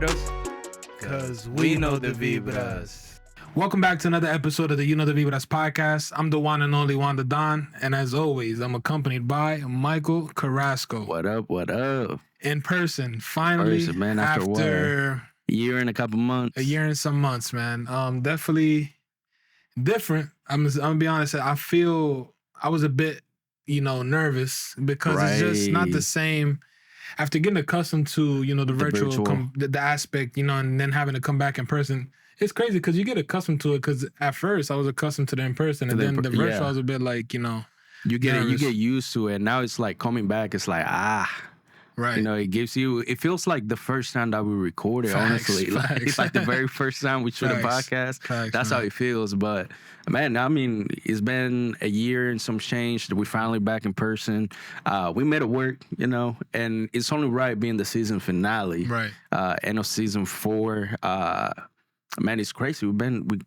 Vibras? Because we know the Vibras. Welcome back to another episode of the You Know the Vibras podcast. I'm the one and only Wanda Don. And as always, I'm accompanied by Michael Carrasco. What up? What up? In person, finally. Man, after a year and a couple months. A year and some months, man. Definitely different. I'm gonna be honest. I feel I was a bit, nervous because it's just not the same. After getting accustomed to, the virtual. The aspect, and then having to come back in person, it's crazy because you get accustomed to it. Because at first I was accustomed to the in person, and then the virtual was a bit like, you get used to it. Now it's like coming back. It's like right. It feels like the first time that we recorded. Honestly, it's like the very first time we shoot a podcast. That's how it feels. But man, I mean, it's been a year and some change that we finally back in person. We made it work, and it's only right being the season finale, right? End of season 4. Man, it's crazy. We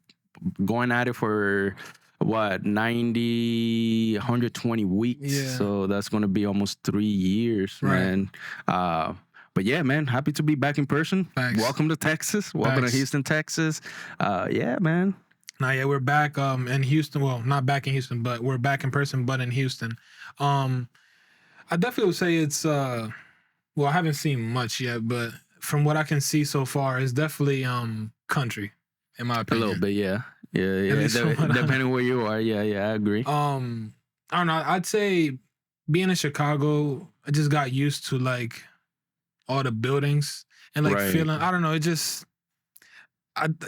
going at it for 120 weeks. Yeah. So that's going to be almost 3 years, man. But yeah, man, happy to be back in person. Thanks. Welcome to Texas. Welcome to Houston, Texas. Yeah, man. We're back in Houston. Well, not back in Houston, but we're back in person, but in Houston. I definitely would say it's I haven't seen much yet, but from what I can see so far, it's definitely country, in my opinion. A little bit, yeah. Depending where you are, I agree. I don't know. I'd say being in Chicago, I just got used to like all the buildings and feeling. I don't know. It just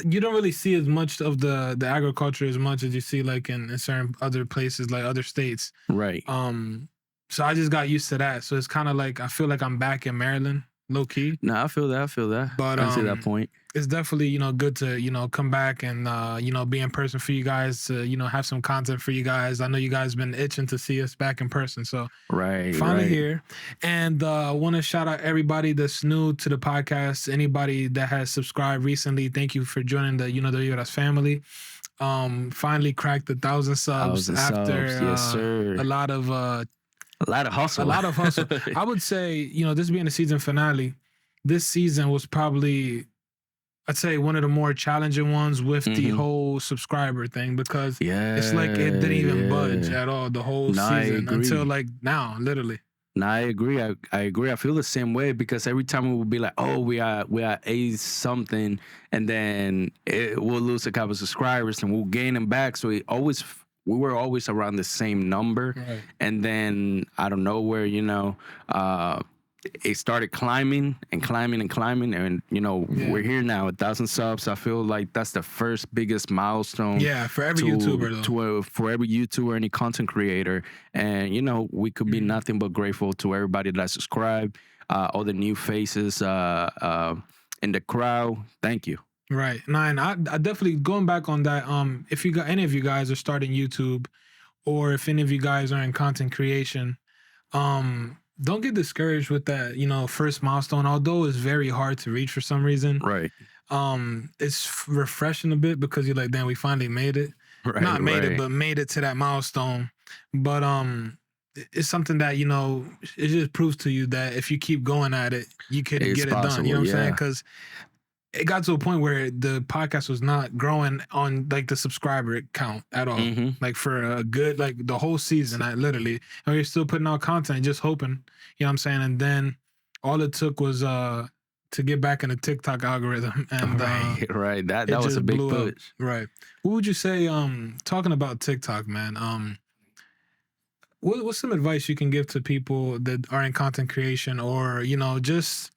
you don't really see as much of the agriculture as much as you see like in certain other places, like other states. Right. So I just got used to that. So it's kind of like I feel like I'm back in Maryland, low key. No, I feel that. But I see that point. It's definitely, good to, come back and, be in person for you guys to, have some content for you guys. I know you guys been itching to see us back in person. So finally here. And I want to shout out everybody that's new to the podcast. Anybody that has subscribed recently, thank you for joining the You Know the Vibras family. Finally cracked 1,000 subs after yes, sir. a lot of hustle. I would say, this being the season finale, this season was probably, I'd say, one of the more challenging ones with the whole subscriber thing because it's like it didn't even budge at all the whole season until like now, literally. No, I agree. I agree. I feel the same way because every time we would be like, oh, we are A something, and then we'll lose a couple of subscribers and we'll gain them back. So we were always around the same number. Right. And then out of nowhere, it started climbing. And, we're here now, 1,000 subs. I feel like that's the first biggest milestone. Yeah, for every YouTuber, though. For every YouTuber, any content creator. And, we could be nothing but grateful to everybody that subscribed, all the new faces in the crowd. Thank you. Right. And I definitely, going back on that, if any of you guys are starting YouTube or if any of you guys are in content creation, don't get discouraged with that, first milestone, although it's very hard to reach for some reason. Right. It's refreshing a bit because you're like, damn, we finally made it. Right. Not made it, but made it to that milestone. But it's something that, it just proves to you that if you keep going at it, you can get it done. You know what I'm saying? Because it got to a point where the podcast was not growing on like the subscriber count at all. Like for a good, like the whole season, literally, and you're still putting out content, just hoping, you know what I'm saying? And then all it took was to get back in the TikTok algorithm. And right. That was a big push. Right. What would you say, talking about TikTok, man, what's some advice you can give to people that are in content creation or, just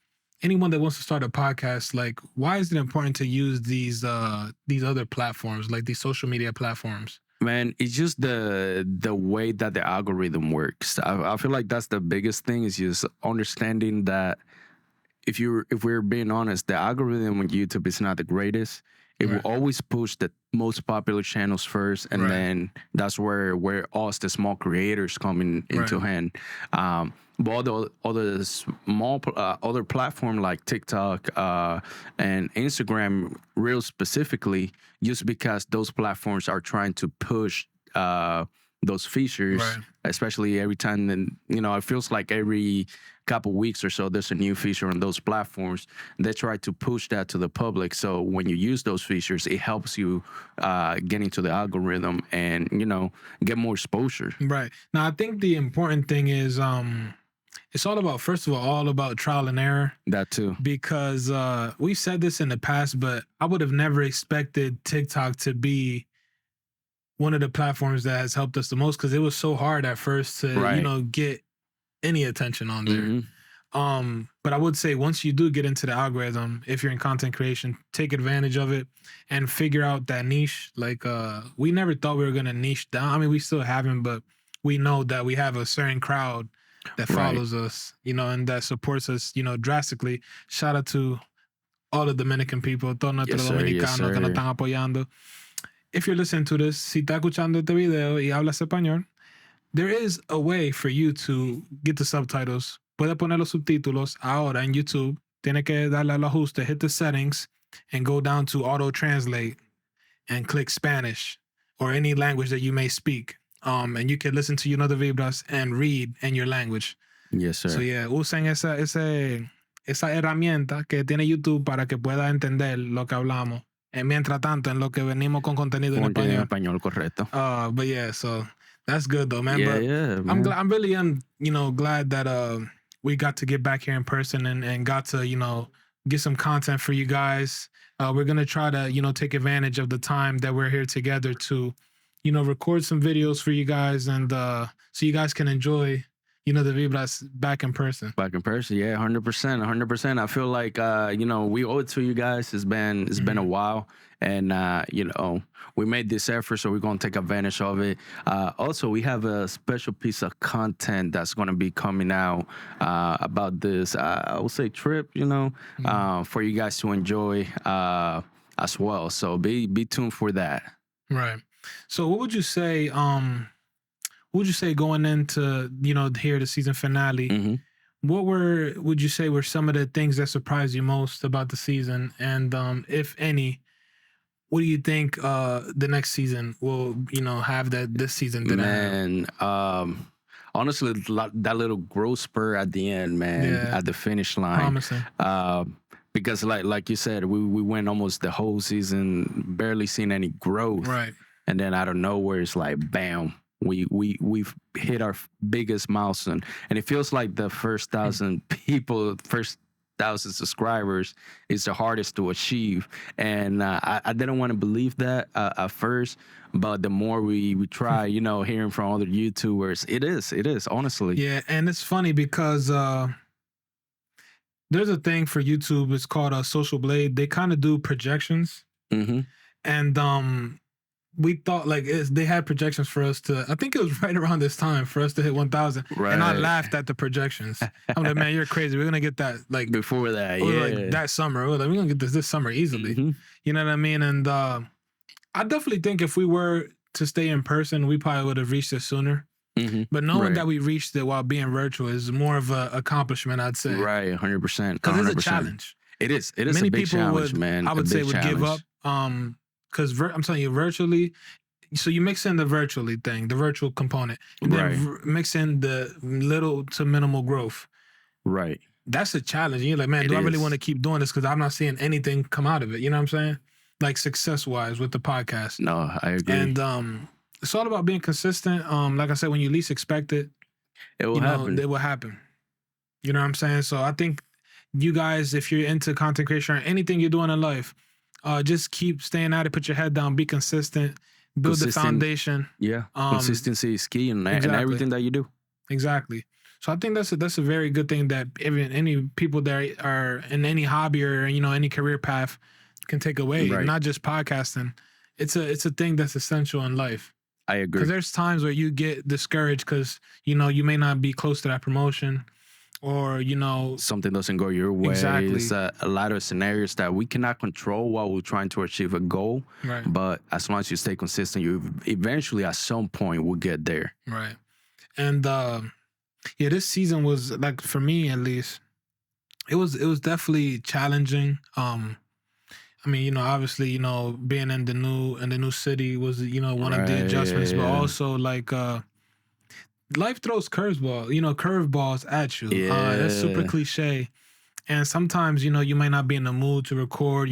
anyone that wants to start a podcast? Like, why is it important to use these other platforms, like these social media platforms? Man, it's just the way that the algorithm works. I feel like that's the biggest thing is just understanding that if we're being honest, the algorithm on YouTube is not the greatest. It will always push the most popular channels first, and then that's where us, the small creators, come into hand. But other small other platform like TikTok and Instagram, real specifically, just because those platforms are trying to push those features, especially every time. And it feels like every couple weeks or so, there's a new feature on those platforms. They try to push that to the public. So when you use those features, it helps you get into the algorithm and, get more exposure. Right. Now, I think the important thing is it's all about, first of all about trial and error. That too. Because we've said this in the past, but I would have never expected TikTok to be one of the platforms that has helped us the most, because it was so hard at first to, get any attention on there. Mm-hmm. But I would say once you do get into the algorithm, if you're in content creation, take advantage of it and figure out that niche. Like we never thought we were going to niche down. I mean, we still haven't, but we know that we have a certain crowd that follows us, and that supports us, drastically. Shout out to all the Dominican people, todos nuestros dominicanos que nos están apoyando. If you're listening to this, si está escuchando este video y hablas español, there is a way for you to get the subtitles. Puede poner los subtítulos ahora en YouTube. Tiene que darle al ajuste, hit the settings, and go down to auto translate and click Spanish or any language that you may speak. And you can listen to You Know the Vibras and read in your language. Yes, sir. So yeah, usen esa herramienta que tiene YouTube para que pueda entender lo que hablamos. Mientras tanto, en lo que venimos con contenido en español. En español, correcto. But yeah, so that's good though, man. Yeah, but man. I'm really glad that we got to get back here in person and got to, get some content for you guys. We're gonna try to, take advantage of the time that we're here together to, record some videos for you guys and so you guys can enjoy, the Vibras back in person. Back in person, yeah, 100%. I feel like we owe it to you guys. It's been a while, and we made this effort, so we're gonna take advantage of it. Also, we have a special piece of content that's gonna be coming out about this. I would say trip, for you guys to enjoy as well. So be tuned for that. Right. So, what would you say? Going into here the season finale? Mm-hmm. What would you say were some of the things that surprised you most about the season? And if any, what do you think the next season will have that this season didn't have? Honestly, that little growth spur at the end, man, at the finish line. Promising. Because like you said, we went almost the whole season barely seeing any growth. Right. And then out of nowhere, it's like, bam, we've hit our biggest milestone. And it feels like the first 1,000 people, first 1,000 subscribers is the hardest to achieve. And I didn't want to believe that at first, but the more we try, hearing from other YouTubers, it is, honestly. Yeah, and it's funny because there's a thing for YouTube, it's called a Social Blade. They kind of do projections. Mm-hmm. And we thought they had projections for us to, I think it was right around this time for us to hit 1,000. Right. And I laughed at the projections. I'm like, man, you're crazy. We're going to get that before that. Yeah. That summer. We're going to get this summer easily. Mm-hmm. You know what I mean? And I definitely think if we were to stay in person, we probably would have reached it sooner. Mm-hmm. But knowing that we reached it while being virtual is more of an accomplishment, I'd say. Right, 100%. Because it's a challenge. It is. It is Many a big people challenge, man. I would say would give up. Because I'm telling you, virtually, so you mix in the virtually thing, the virtual component, and then mix in the little to minimal growth. Right. That's a challenge. You're like, man, do I really want to keep doing this? Because I'm not seeing anything come out of it. You know what I'm saying? Like success-wise with the podcast. No, I agree. And it's all about being consistent. Like I said, when you least expect it, it will happen. It will happen. You know what I'm saying? So I think you guys, if you're into content creation or anything you're doing in life, just keep staying at it, put your head down, be consistent, build the foundation. Yeah, consistency is key in everything that you do. Exactly. So I think that's a very good thing that any people that are in any hobby or any career path can take away. Right. Not just podcasting. It's a thing that's essential in life. I agree. Because there's times where you get discouraged because you may not be close to that promotion. Or, something doesn't go your way. Exactly. It's a lot of scenarios that we cannot control while we're trying to achieve a goal. Right. But as long as you stay consistent, you eventually at some point will get there. Right. And this season was, like, for me at least, it was definitely challenging. I mean, obviously, being in the new city was, one of the adjustments, but also like life throws curveballs at you. Yeah. That's super cliche. And sometimes, you might not be in the mood to record,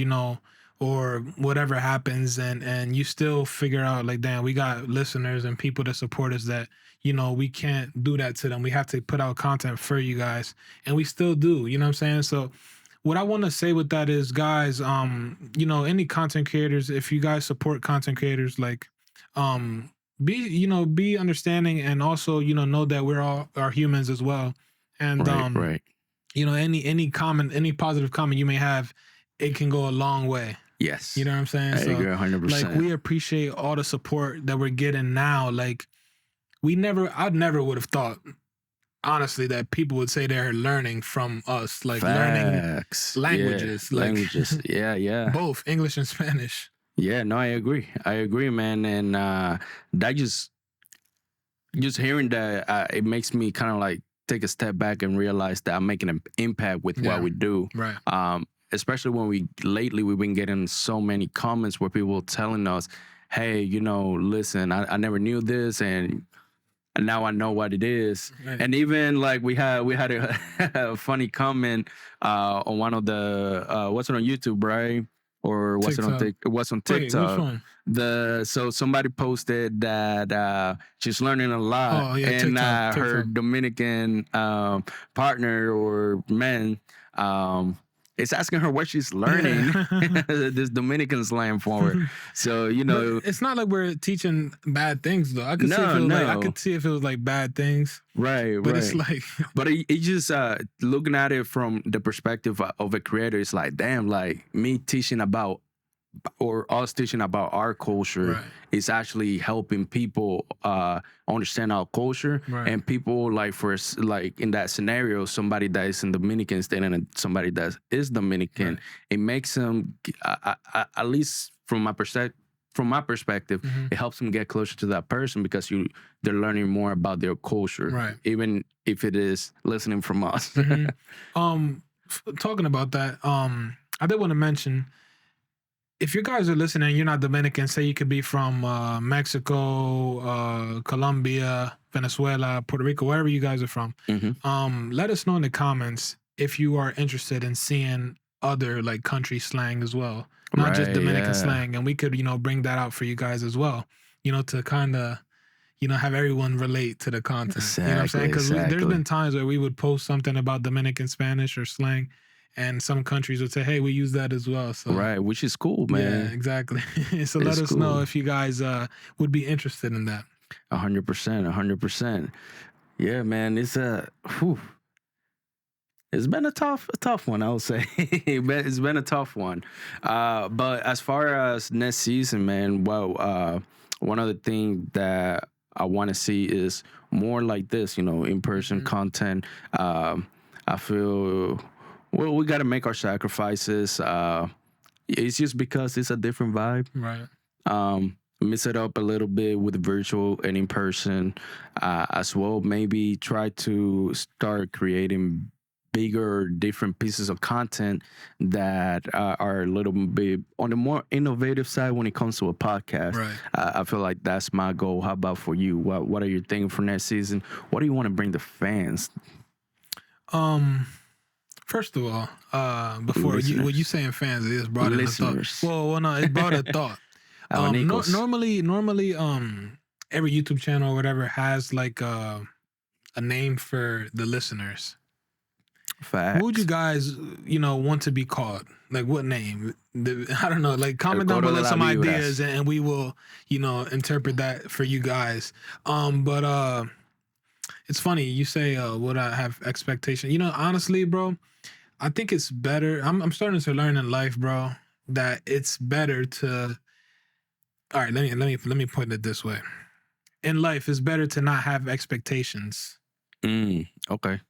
or whatever happens, and you still figure out like, damn, we got listeners and people that support us that, we can't do that to them. We have to put out content for you guys, and we still do, you know what I'm saying? So what I want to say with that is, guys, any content creators, if you guys support content creators, like, be understanding, and also, know that we're all are humans as well. And, right. Any comment, any positive comment you may have, it can go a long way. Yes. You know what I'm saying? I agree 100%. Like, we appreciate all the support that we're getting now. Like, I never would have thought, honestly, that people would say they're learning from us, like learning languages. Yeah, languages. Yeah. Both English and Spanish. Yeah, no, I agree, man. And that just hearing that, it makes me kind of like take a step back and realize that I'm making an impact with what we do. Right. Especially when we've been getting so many comments where people telling us, hey, listen, I never knew this, and now I know what it is. Right. And even like we had a funny comment on one of the what's it on YouTube, right? Or what's TikTok. What's on TikTok? Wait, which one? So somebody posted that she's learning a lot, and TikTok. her Dominican partner or man is asking her what she's learning. This Dominican slang for her. So but it's not like we're teaching bad things though. I could see if it was like bad things. Right. But it's like, but it just looking at it from the perspective of a creator, it's like, damn, like me teaching about, or us teaching about our culture is actually helping people understand our culture. Right. And people, like, in that scenario, somebody that is in Dominican state and somebody that is Dominican, it makes them, at least from my perspective, it helps them get closer to that person, because they're learning more about their culture, even if it is listening from us. Talking about that, I did want to mention, if you guys are listening, you're not Dominican, say you could be from Mexico, Colombia, Venezuela, Puerto Rico, wherever you guys are from. Let us know in the comments if you are interested in seeing other like country slang as well, not just Dominican slang, and we could bring that out for you guys as well. To kind of have everyone relate to the content. Exactly, you know what I'm saying? Because there's been times where we would post something about Dominican Spanish or slang, and some countries would say, hey, we use that as well. So which is cool, man. Yeah, exactly. So let us know if you guys would be interested in that. 100%. Yeah, man. It's it's been a tough one, I would say. It's been a tough one. But as far as next season, man, one of the things that I want to see is more like this, in-person content. I feel, well, we got to make our sacrifices. It's just because it's a different vibe. Right. Mix it up a little bit with virtual and in-person as well. Maybe try to start creating bigger, different pieces of content that are a little bit on the more innovative side when it comes to a podcast. Right. I feel like that's my goal. How about for you? What are you thinking for next season? What do you want to bring the fans? First of all, before you saying fans, it just brought in a thought. Well, no, it brought a thought. Normally, every YouTube channel or whatever has like a name for the listeners. Facts. What would you guys, want to be called? Like, what name? I don't know. Like, comment down below some ideas, and we will, interpret that for you guys. But it's funny you say, would I have expectation? Honestly, bro, I think it's better. I'm starting to learn in life, bro, that it's better to. All right, let me put it this way. In life, it's better to not have expectations. Okay.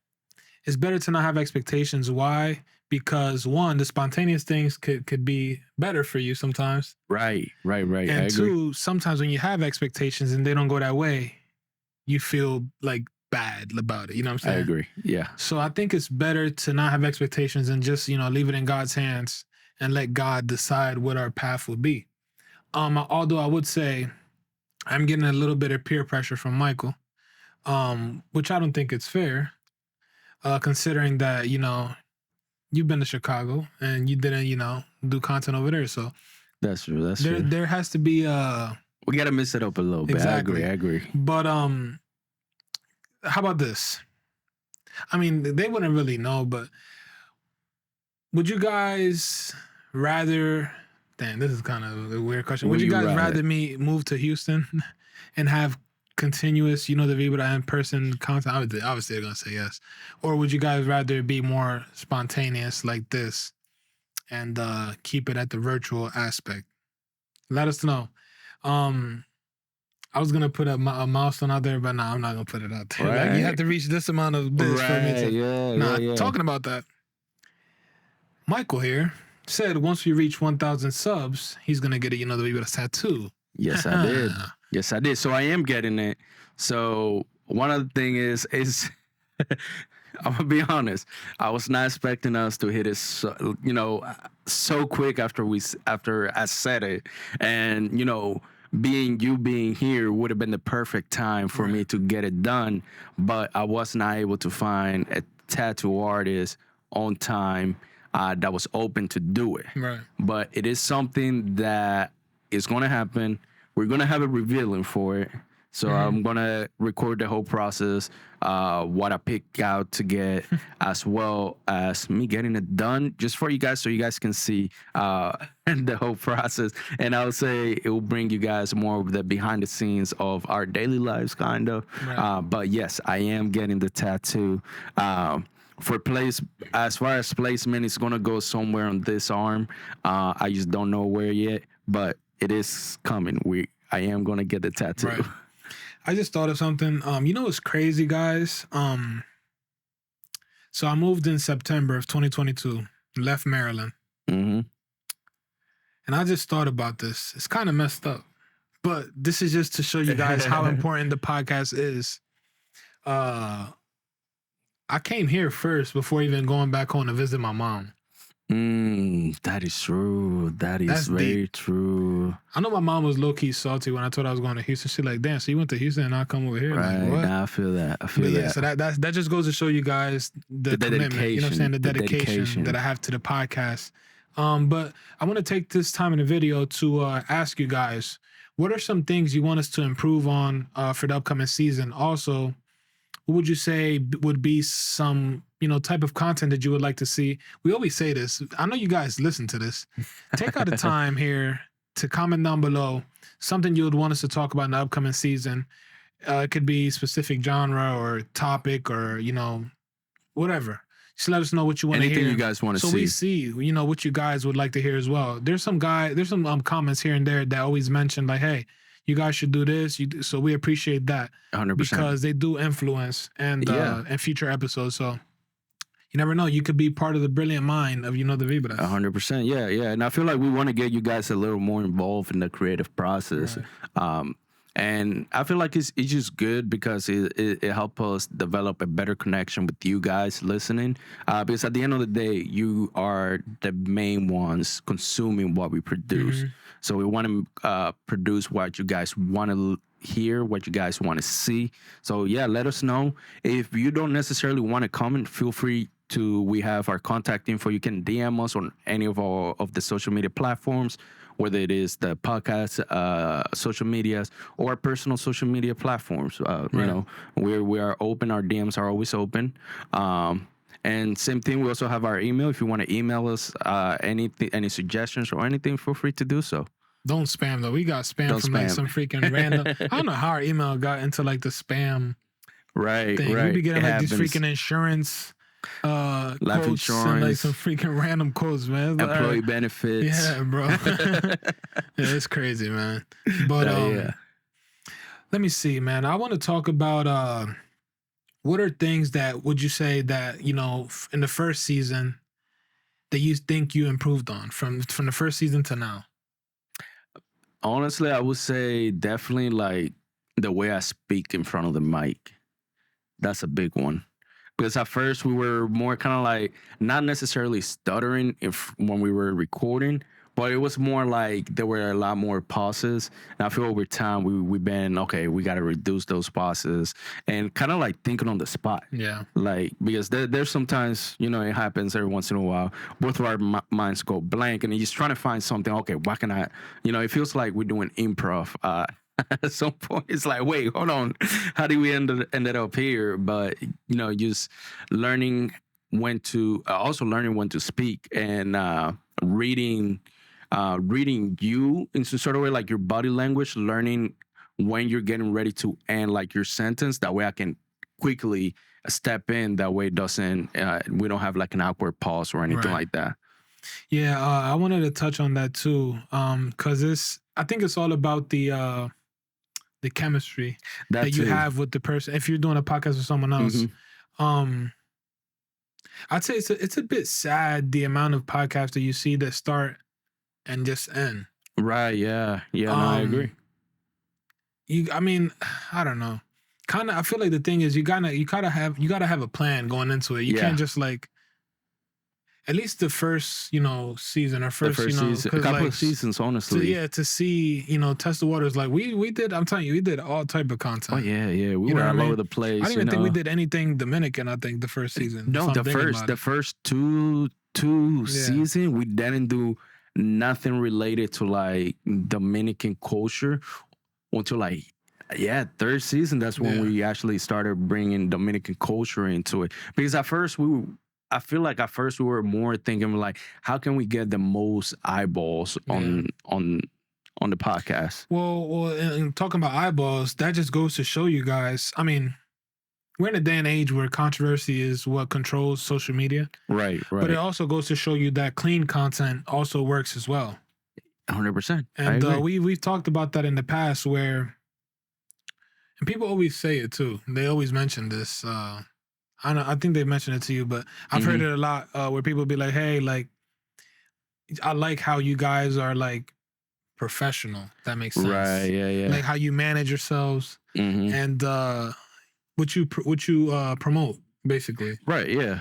It's better to not have expectations. Why? Because one, the spontaneous things could be better for you sometimes. Right. And two, sometimes when you have expectations and they don't go that way, you feel like bad about it. You know what I'm saying? I agree. Yeah. So I think it's better to not have expectations and just, leave it in God's hands and let God decide what our path will be. Although I would say I'm getting a little bit of peer pressure from Michael. which I don't think it's fair, considering that, you know, you've been to Chicago and you didn't, you know, do content over there. So that's true. That's true. There has to be we gotta mix it up a little bit. Exactly. I agree. But how about this? I mean, they wouldn't really know, but would you guys rather? Damn, this is kind of a weird question. Would you guys rather me move to Houston and have continuous, you know, the Vibra in-person content? Obviously, they're gonna say yes. Or would you guys rather be more spontaneous like this and keep it at the virtual aspect? Let us know. I was gonna put a milestone out there, but no, I'm not gonna put it out there. Right. Like, you have to reach this amount of this for me to. Yeah. Talking about that, Michael here said once we reach 1,000 subs, he's gonna get a, you know, the Vibra tattoo. Yes, I did. Yes, I did. So I am getting it. So one other thing is I'm gonna be honest. I was not expecting us to hit it, so, you know, so quick after I said it, and you know, being here would have been the perfect time for me to get it done. But I was not able to find a tattoo artist on time that was open to do it. Right. But it is something that is gonna happen. We're gonna have a revealing for it. So I'm gonna record the whole process, what I pick out to get, as well as me getting it done, just for you guys, so you guys can see the whole process. And I would say it will bring you guys more of the behind the scenes of our daily lives, kind of. Right. But yes, I am getting the tattoo. For place, as far as placement, it's gonna go somewhere on this arm. I just don't know where yet, but it is coming. I am gonna get the tattoo. Right. I just thought of something. You know what's crazy, guys? So I moved in September of 2022, left Maryland. Mm-hmm. And I just thought about this. It's kind of messed up. But this is just to show you guys how important the podcast is. I came here first before even going back home to visit my mom. That is true. That's very deep. True. I know my mom was low-key salty when I told her I was going to Houston. She's like, damn, so you went to Houston and I come over here? Right. Like, what? Nah, I feel that. Yeah, so that just goes to show you guys the commitment. You know what I'm saying? The dedication that I have to the podcast. But I want to take this time in the video to ask you guys, what are some things you want us to improve on for the upcoming season? Also, what would you say would be some, you know, type of content that you would like to see? We always say this. I know you guys listen to this. Take out the time here to comment down below something you would want us to talk about in the upcoming season. It could be specific genre or topic or, you know, whatever. Just let us know what you want to hear. Anything you guys want to see. So we see, you know, what you guys would like to hear as well. There's some comments here and there that always mention like, hey, you guys should do this. So we appreciate that 100%, because they do influence and future episodes. So you never know. You could be part of the brilliant mind of, you know, the Vibras. 100%. Yeah. And I feel like we want to get you guys a little more involved in the creative process. Right. And I feel like it's just good because it helps us develop a better connection with you guys listening. Because at the end of the day, you are the main ones consuming what we produce. Mm-hmm. So we want to produce what you guys want to hear, what you guys want to see. So yeah, let us know. If you don't necessarily want to comment, feel free to. We have our contact info. You can DM us on any of the social media platforms, whether it is the podcast, social medias, or personal social media platforms. Right. You know, we are open. Our DMs are always open. And same thing, we also have our email. If you want to email us any suggestions or anything, feel free to do so. Don't spam though. We got spam from like some freaking random. I don't know how our email got into like the spam. Right. Thing. We be getting like these freaking insurance. Life insurance and like some freaking random quotes, man. Employee benefits. Yeah, bro. Yeah, it's crazy, man. But let me see, man. I want to talk about what are things that would you say that, you know, in the first season that you think you improved on from the first season to now? Honestly, I would say definitely like the way I speak in front of the mic. That's a big one. Because at first we were more kind of like not necessarily stuttering when we were recording, But it was more like there were a lot more pauses. And I feel over time we've been okay. We got to reduce those pauses and kind of like thinking on the spot. Yeah. Like because there's sometimes it happens every once in a while. Both of our minds go blank, and you're just trying to find something. Okay, what can I? It feels like we're doing improv. At some point, it's like, wait, hold on, how did we ended up here? But just learning when to learning when to speak and reading you in some sort of way, like your body language, learning when you're getting ready to end like your sentence. That way I can quickly step in. That way it doesn't, we don't have like an awkward pause or anything like that. Yeah, I wanted to touch on that too, because I think it's all about the chemistry that you have with the person. If you're doing a podcast with someone else, I'd say it's a bit sad the amount of podcasts that you see that start and just end. Right. Yeah. Yeah. No, I agree. I don't know. Kind of. I feel like the thing is you gotta have a plan going into it. You can't just like. At least the first, season or first season, a couple of seasons, honestly. To see, test the waters. Like we did. I'm telling you, we did all type of content. Oh yeah. We were all over the place. I don't even think we did anything Dominican. I think the first season. No, the first two season we didn't do nothing related to like Dominican culture until like third season. That's when we actually started bringing Dominican culture into it. Because I feel like at first we were more thinking like, how can we get the most eyeballs on the podcast? Well, and talking about eyeballs, that just goes to show you guys. I mean, we're in a day and age where controversy is what controls social media. Right. But it also goes to show you that clean content also works as well. 100%. And we've talked about that in the past where, and people always say it too. They always mention this. I think they mentioned it to you, but I've heard it a lot where people be like, hey, like, I like how you guys are like professional. That makes sense. Right, yeah. Like how you manage yourselves and what you promote, basically. Right, yeah.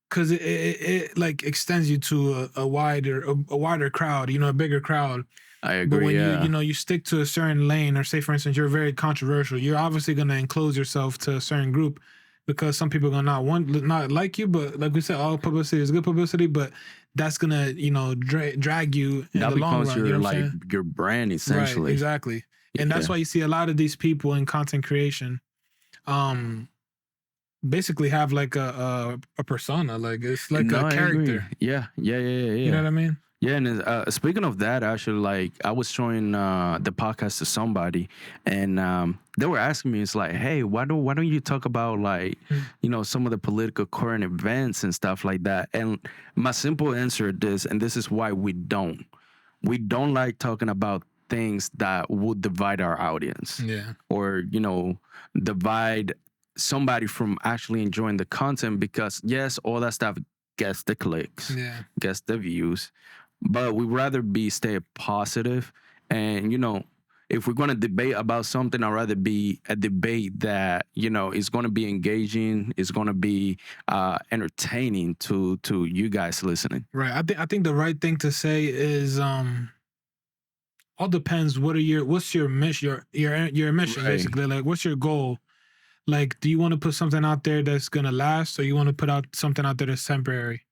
Because it like extends you to a wider crowd, a bigger crowd. I agree. But when you stick to a certain lane, or say for instance you're very controversial, you're obviously going to enclose yourself to a certain group. Because some people are gonna not like you, but like we said, all publicity is good publicity. But that's gonna, drag you in the long run. You know what I'm saying? Your brand, essentially. Right, exactly. And that's why you see a lot of these people in content creation, basically have like a persona. Like it's like a character. Yeah. You know what I mean? Yeah, and speaking of that, actually, like I was showing the podcast to somebody, and they were asking me, it's like, hey, why don't you talk about like, some of the political current events and stuff like that? And my simple answer is and this is why we don't like talking about things that would divide our audience, or divide somebody from actually enjoying the content, because yes, all that stuff gets the clicks, gets the views. But we'd rather stay positive. And, if we're going to debate about something, I'd rather be a debate that, is going to be engaging, is going to be entertaining to you guys listening. Right. I think the right thing to say is all depends what's your mission, your mission, basically. Like, what's your goal? Like, do you want to put something out there that's going to last, or you want to put out something out there that's temporary?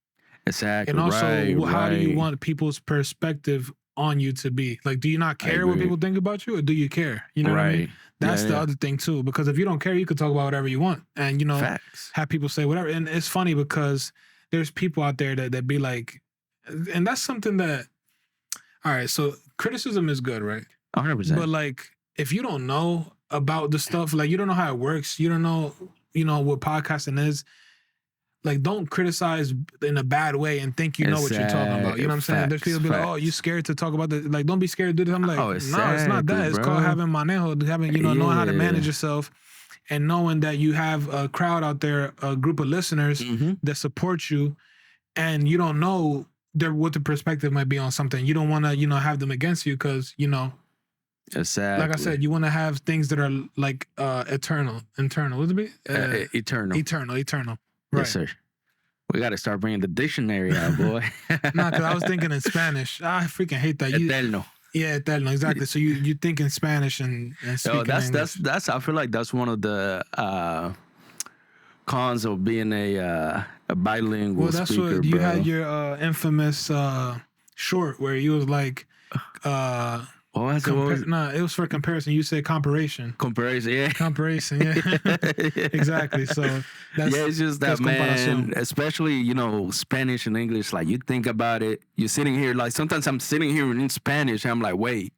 Exactly. And also, how do you want people's perspective on you to be? Like, do you not care what people think about you, or do you care? You know what I mean? That's the other thing too. Because if you don't care, you could talk about whatever you want, and Facts. Have people say whatever. And it's funny because there's people out there that be like, and that's something that. All right, so criticism is good, right? 100%. But like, if you don't know about the stuff, like you don't know how it works, you don't know, what podcasting is. Like, don't criticize in a bad way and think you know what you're talking about. You know what I'm saying? There's people be like, oh, you scared to talk about this. Like, don't be scared to do this. I'm like, no, it's not that. It's called having manejo, knowing how to manage yourself, and knowing that you have a crowd out there, a group of listeners that support you, and you don't know what the perspective might be on something. You don't want to, have them against you because, Exactly. like I said, you want to have things that are like internal. What's it be? Eternal. Eternal. Right. Yes, sir. We got to start bringing the dictionary out, boy. Nah, because I was thinking in Spanish. I freaking hate that. Eterno. Yeah, eterno, exactly. So you think in Spanish and speak in English. That's. I feel like that's one of the cons of being a bilingual well, that's speaker, what you bro. had your infamous short where you was like, it was for comparison. You said comparison. Comparison, yeah. Comparison, yeah. Exactly. So it's just that, man. Especially Spanish and English. Like you think about it, you're sitting here. Like sometimes I'm sitting here in Spanish, and I'm like, wait,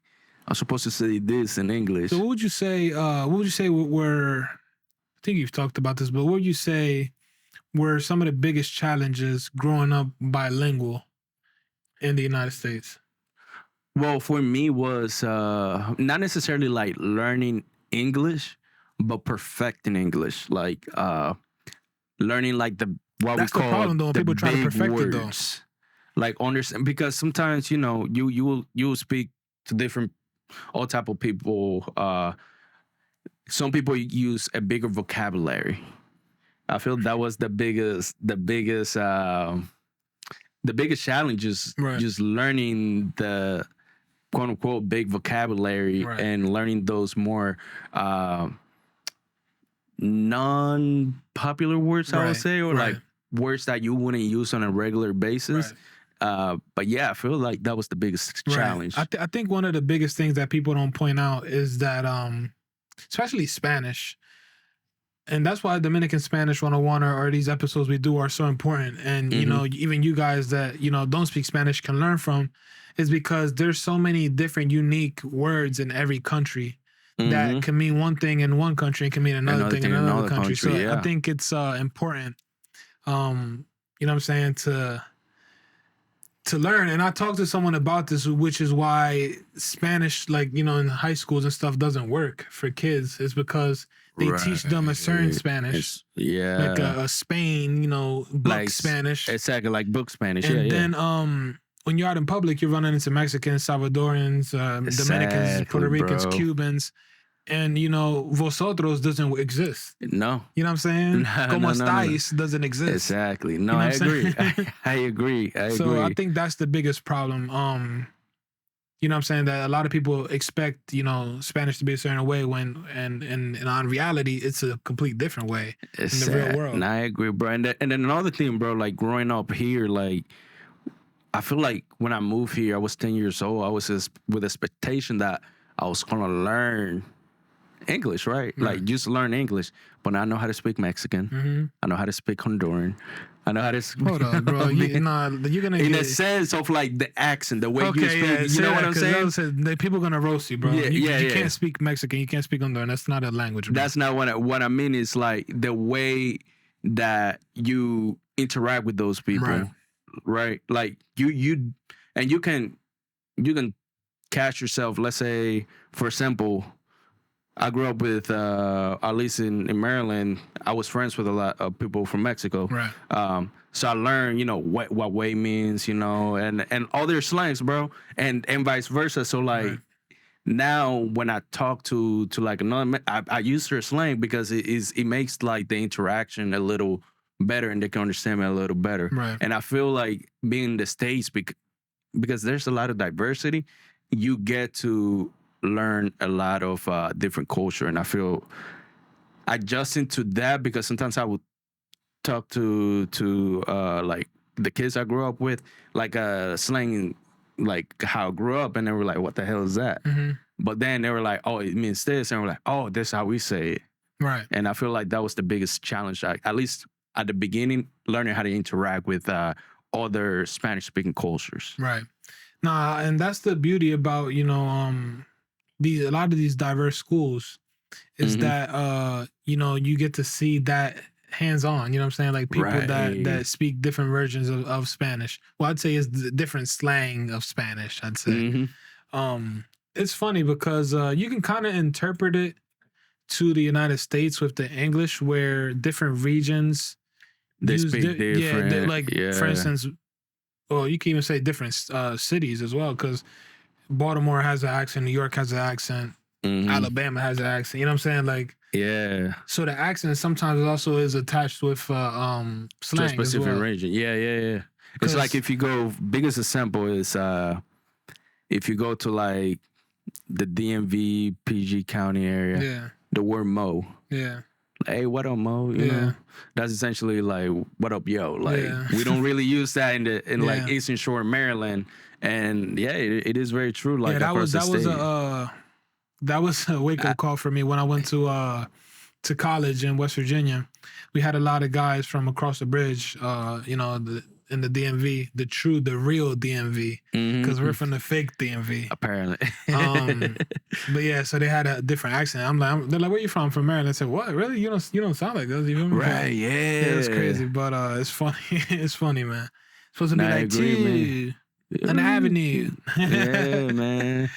I'm supposed to say this in English. So what would you say? Were I think you've talked about this, but what would you say were some of the biggest challenges growing up bilingual in the United States? Well, for me was not necessarily like learning English, but perfecting English. Like learning like That's the problem, though. People try to perfect it, though. Like understand, because sometimes you will speak to all type of people. Some people use a bigger vocabulary. I feel that was the biggest challenge is just learning the quote unquote big vocabulary and learning those more non-popular words, I would say, or like words that you wouldn't use on a regular basis. But yeah, I feel like that was the biggest challenge. I think one of the biggest things that people don't point out is that especially Spanish, and that's why Dominican Spanish 101 or these episodes we do are so important. And even you guys that don't speak Spanish can learn from, is because there's so many different unique words in every country that can mean one thing in one country and can mean another thing in another country. So I think it's important, you know what I'm saying, to learn. And I talked to someone about this, which is why Spanish, like, in high schools and stuff doesn't work for kids. It's because they teach them a certain Spanish. Like a Spain, book like, Spanish. Exactly, like book Spanish. And then when you're out in public, you're running into Mexicans, Salvadorans, Dominicans, Puerto Ricans, Cubans. And, vosotros doesn't exist. No. You know what I'm saying? Como estáis doesn't exist. Exactly. No, I agree. I agree. So I think that's the biggest problem. You know what I'm saying? That a lot of people expect, Spanish to be a certain way when, and on reality, it's a complete different way in the real world. And I agree, bro. And then another thing, bro, like growing up here, like, I feel like when I moved here, I was 10 years old. I was just with expectation that I was going to learn English, right? Like just learn English. But I know how to speak Mexican. I know how to speak Honduran. I know how to speak. Hold on, bro. You're gonna in a sense of like the accent, the way you speak. You know what I'm saying? People are gonna roast you, bro. You can't speak Mexican. You can't speak Honduran. That's not a language, bro. That's not what I mean. Is like the way that you interact with those people, right? Like you can catch yourself. Let's say, for example, I grew up with, at least in Maryland, I was friends with a lot of people from Mexico. Right. So I learned, what way means, and all their slangs, bro, and vice versa. So like now when I talk to like another, I use their slang because it makes like the interaction a little better and they can understand me a little better. Right. And I feel like being in the States, because there's a lot of diversity, you get to learn a lot of different culture, and I feel adjusting to that, because sometimes I would talk to like the kids I grew up with, like slang, like how I grew up, and they were like, "What the hell is that?" But then they were like, "Oh, it means this," and we're like, "Oh, this is how we say it." Right. And I feel like that was the biggest challenge, at least at the beginning, learning how to interact with other Spanish-speaking cultures. Right. Nah, and that's the beauty about a lot of these diverse schools is that you get to see that hands-on, you know what I'm saying? Like people that speak different versions of Spanish. Well, I'd say it's the different slang of Spanish, I'd say. It's funny because you can kind of interpret it to the United States with the English, where different regions speak different. For instance, well, you can even say different cities as well, because Baltimore has an accent, New York has an accent, Alabama has an accent. You know what I'm saying? Like, yeah. So the accent sometimes also is attached with slang to a specific as well. region. Yeah. It's like if you go, biggest example is if you go to like the DMV, PG County area, the word Mo. Yeah. Hey, what up, Mo? You know, that's essentially like, what up, yo? Like, we don't really use that in like Eastern Shore, Maryland, and it is very true. Like, that was a wake up call for me when I went to college in West Virginia. We had a lot of guys from across the bridge, in the DMV, the real DMV, because we're from the fake DMV. Apparently. But yeah, so they had a different accent. They're like, where you from? I'm from Maryland. I said, what? Really? You don't sound like this. You feel me? Right, yeah. It's crazy, but it's funny. It's funny, man. It's supposed to be like, agree, an avenue. Yeah, man.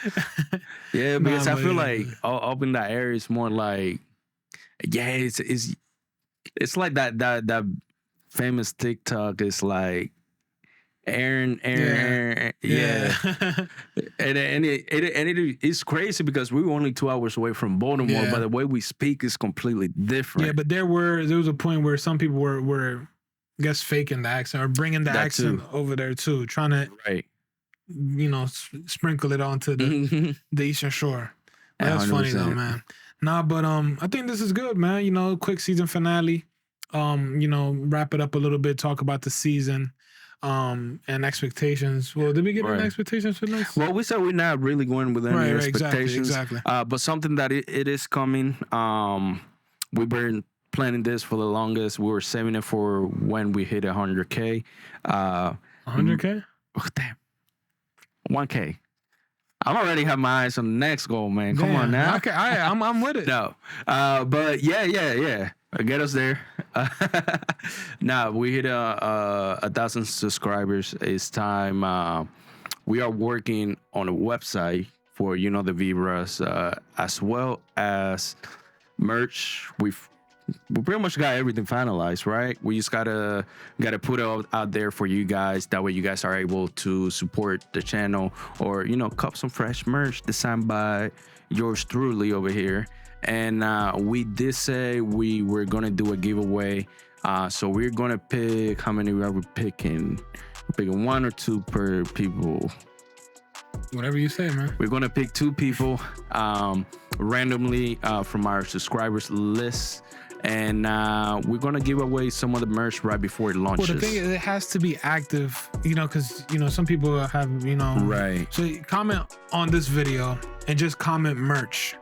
Yeah, because I feel like up in that area, it's more like, it's like that famous TikTok is like Aaron. Yeah. and it's crazy because we were only 2 hours away from Baltimore, but the way we speak is completely different. Yeah, but there was a point where some people were I guess faking the accent or bringing the accent over there too, trying to sprinkle it onto the Eastern Shore. That's funny though, man. Nah, but I think this is good, man. Quick season finale. Wrap it up a little bit, talk about the season, and expectations. Well, did we get any expectations for next? Well, we said we're not really going with any expectations. Exactly. But something that it is coming. We've been planning this for the longest. We were saving it for when we hit 100K. 100K? Oh, damn. 1K. I'm already have my eyes on the next goal, man. Come on now. Okay, I'm with it. No. But yeah. Get us there. We hit 1,000 subscribers. It's time. We are working on a website for the Vibras, as well as merch. We pretty much got everything finalized, right? We just gotta put it out there for you guys. That way, you guys are able to support the channel or cop some fresh merch designed by yours truly over here. And we did say we were gonna do a giveaway. So we're gonna pick, how many are we picking? We're picking 1 or 2 per people. Whatever you say, man. We're gonna pick 2 people randomly from our subscribers list. And we're gonna give away some of the merch right before it launches. Well, the thing is, it has to be active, because some people have, Right. So comment on this video and just comment merch.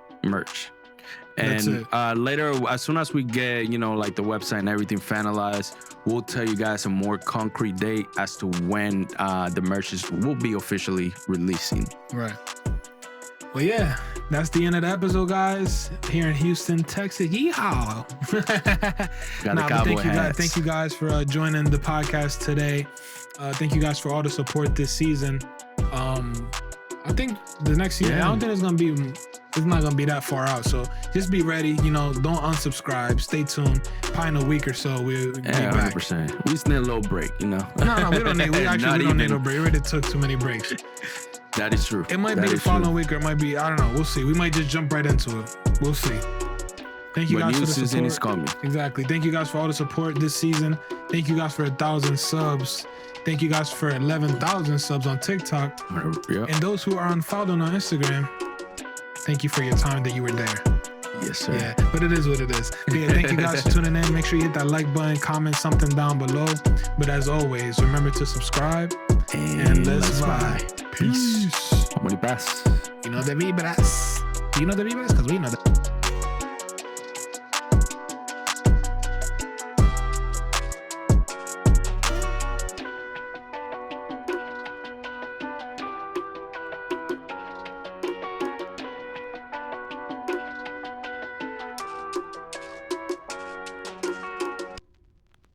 And later, as soon as we get, like the website and everything finalized, we'll tell you guys a more concrete date as to when the merch will be officially releasing. Right. Well, yeah, that's the end of the episode, guys. Here in Houston, Texas. Yeehaw! Thank you guys for joining the podcast today. Thank you guys for all the support this season. I think the next season, I don't think it's not gonna be that far out. So just be ready. Don't unsubscribe. Stay tuned. Probably in a week or so we'll be back. 100%. We just need a little break, No, we don't need. We don't need a break. We already took too many breaks. That is true. It might be the following week, or it might be, I don't know. We'll see. We might just jump right into it. We'll see. Thank you guys for the support. Season is coming. Exactly. Thank you guys for all the support this season. Thank you guys for 1,000 subs. Thank you guys for 11,000 subs on TikTok. Yep. And those who are unfollowed on Instagram, thank you for your time that you were there. Yes, sir. Yeah, but it is what it is. But yeah, thank you guys for tuning in. Make sure you hit that like button, comment something down below. But as always, remember to subscribe and let's vibe. Peace. Muy paz. You know the vibras. You know the vibras? Because we know the...